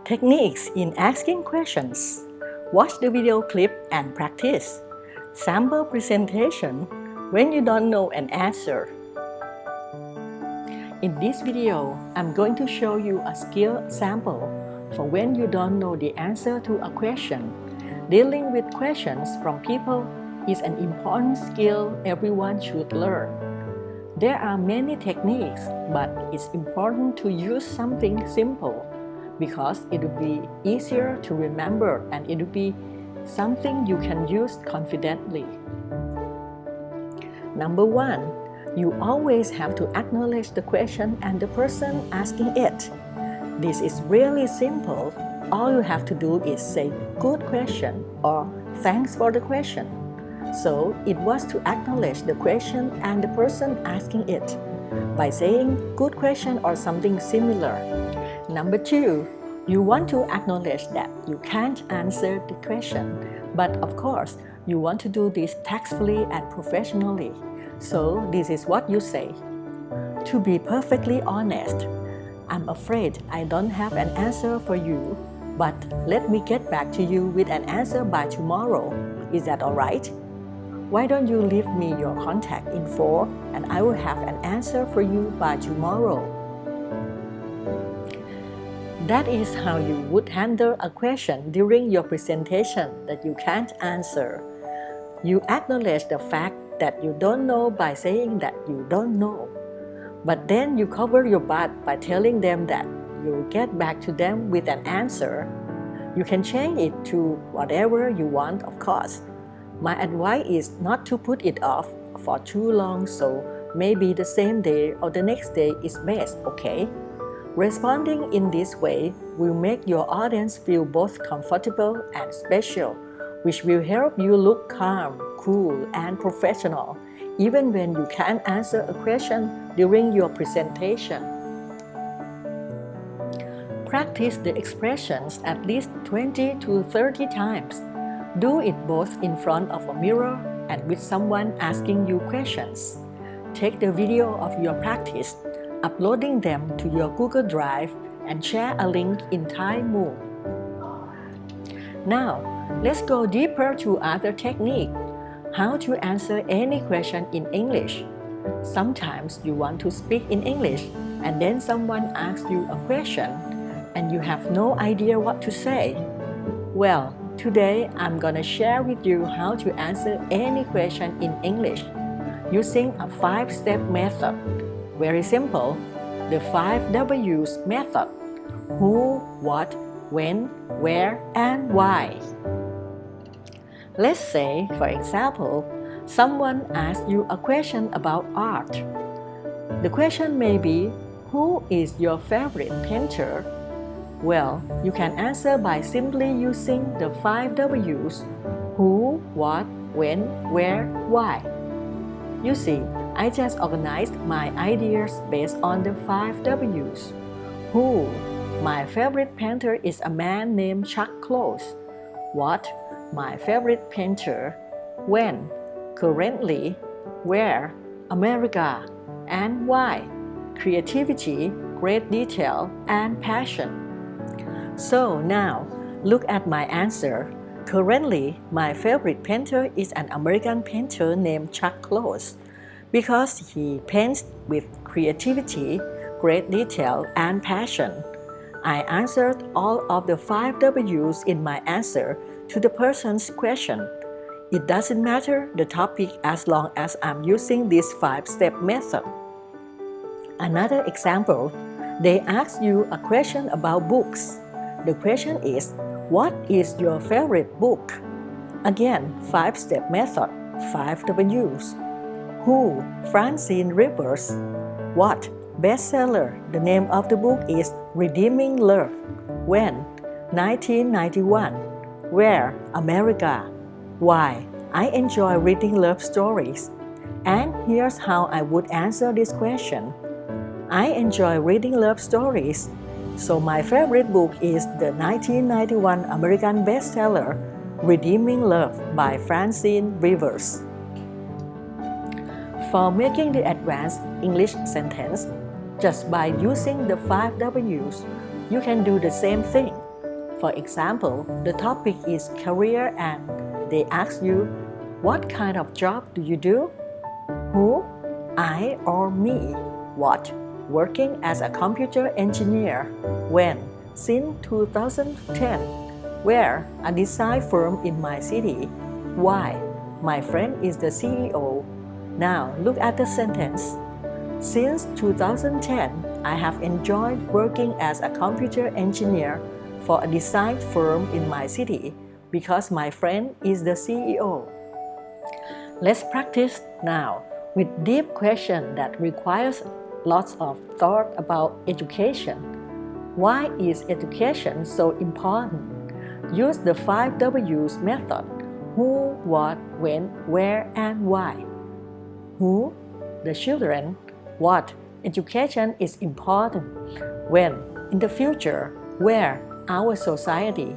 Techniques in asking questions. Watch the video clip and practice. Sample presentation when you don't know an answer. In this video, I'm going to show you a skill sample for when you don't know the answer to a question. Dealing with questions from people is an important skill everyone should learn. There are many techniques, but it's important to use something simple because it will be easier to remember and it will be something you can use confidently. Number 1, you always have to acknowledge the question and the person asking it. This is really simple. All you have to do is say "good question" or "thanks for the question." So it was to acknowledge the question and the person asking it by saying "good question" or something similar. Number 2, you want to acknowledge that you can't answer the question, but of course, you want to do this tactfully and professionally. So this is what you say. To be perfectly honest, I'm afraid I don't have an answer for you, but let me get back to you with an answer by tomorrow. Is that all right? Why don't you leave me your contact info and I will have an answer for you by tomorrow. That is how you would handle a question during your presentation that you can't answer. You acknowledge the fact that you don't know by saying that you don't know. But then you cover your butt by telling them that you'll get back to them with an answer. You can change it to whatever you want, of course. My advice is not to put it off for too long, so maybe the same day or the next day is best, okay? Responding in this way will make your audience feel both comfortable and special, which will help you look calm, cool, and professional, even when you can't answer a question during your presentation. Practice the expressions at least 20 to 30 times. Do it both in front of a mirror and with someone asking you questions. Take the video of your practice, uploading them to your Google Drive and share a link in ku.mooc. Now, let's go deeper to other technique. How to answer any question in English. Sometimes you want to speak in English and then someone asks you a question and you have no idea what to say. Well, today I'm gonna share with you how to answer any question in English using a 5-step method. Very simple, the 5 W's method: who, what, when, where, and why. Let's say, for example, someone asks you a question about art. The question may be, who is your favorite painter? Well, you can answer by simply using the 5 W's: who, what, when, where, why. You see, I just organized my ideas based on the 5 W's. Who? My favorite painter is a man named Chuck Close. What? My favorite painter. When? Currently. Where? America. And why? Creativity, great detail, and passion. So now, look at my answer. Currently, my favorite painter is an American painter named Chuck Close because he paints with creativity, great detail, and passion. I answered all of the 5 W's in my answer to the person's question. It doesn't matter the topic as long as I'm using this 5-step method. Another example, they ask you a question about books. The question is, what is your favorite book? Again, 5-step method, 5 W's. Who? Francine Rivers. What? Bestseller. The name of the book is Redeeming Love. When? 1991. Where? America. Why? I enjoy reading love stories. And here's how I would answer this question. I enjoy reading love stories. So my favorite book is the 1991 American bestseller, Redeeming Love by Francine Rivers. For making the advanced English sentence, just by using the 5 W's, you can do the same thing. For example, the topic is career and they ask you, what kind of job do you do? Who? I or me? What? Working as a computer engineer. When? Since 2010. Where? A design firm in my city. Why? My friend is the CEO. Now look at the sentence. Since 2010, I have enjoyed working as a computer engineer for a design firm in my city because my friend is the CEO. Let's practice now with deep question that requires lots of thought about education. Why is education so important? Use the 5 W's method. Who, what, when, where, and why. Who? The children. What? Education is important. When? In the future. Where? Our society.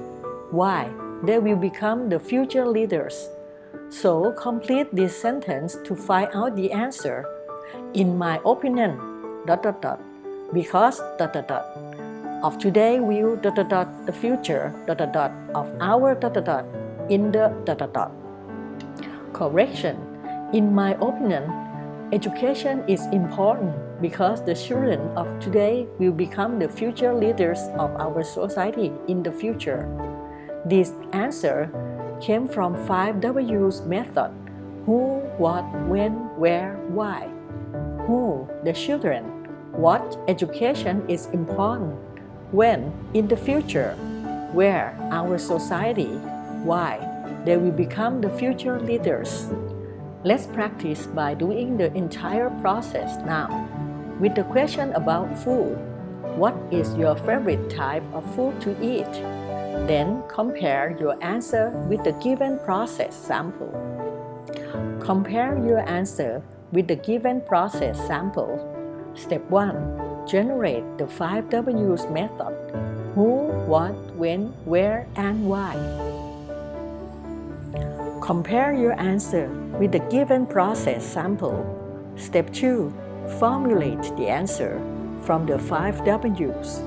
Why? They will become the future leaders. So complete this sentence to find out the answer. In my opinion, ... because ... of today will ... the future ... of our ... in the ... Correction. In my opinion, education is important because the children of today will become the future leaders of our society in the future. This answer came from 5 W's method. Who, what, when, where, why. Who? The children. What? Education is important. When? In the future. Where? Our society. Why? They will become the future leaders. Let's practice by doing the entire process now. With the question about food, what is your favorite type of food to eat? Then compare your answer with the given process sample. Compare your answer with the given process sample. Step 1. Generate the 5 W's method. Who, what, when, where, and why. Compare your answer with the given process sample. Step 2. Formulate the answer from the 5 W's.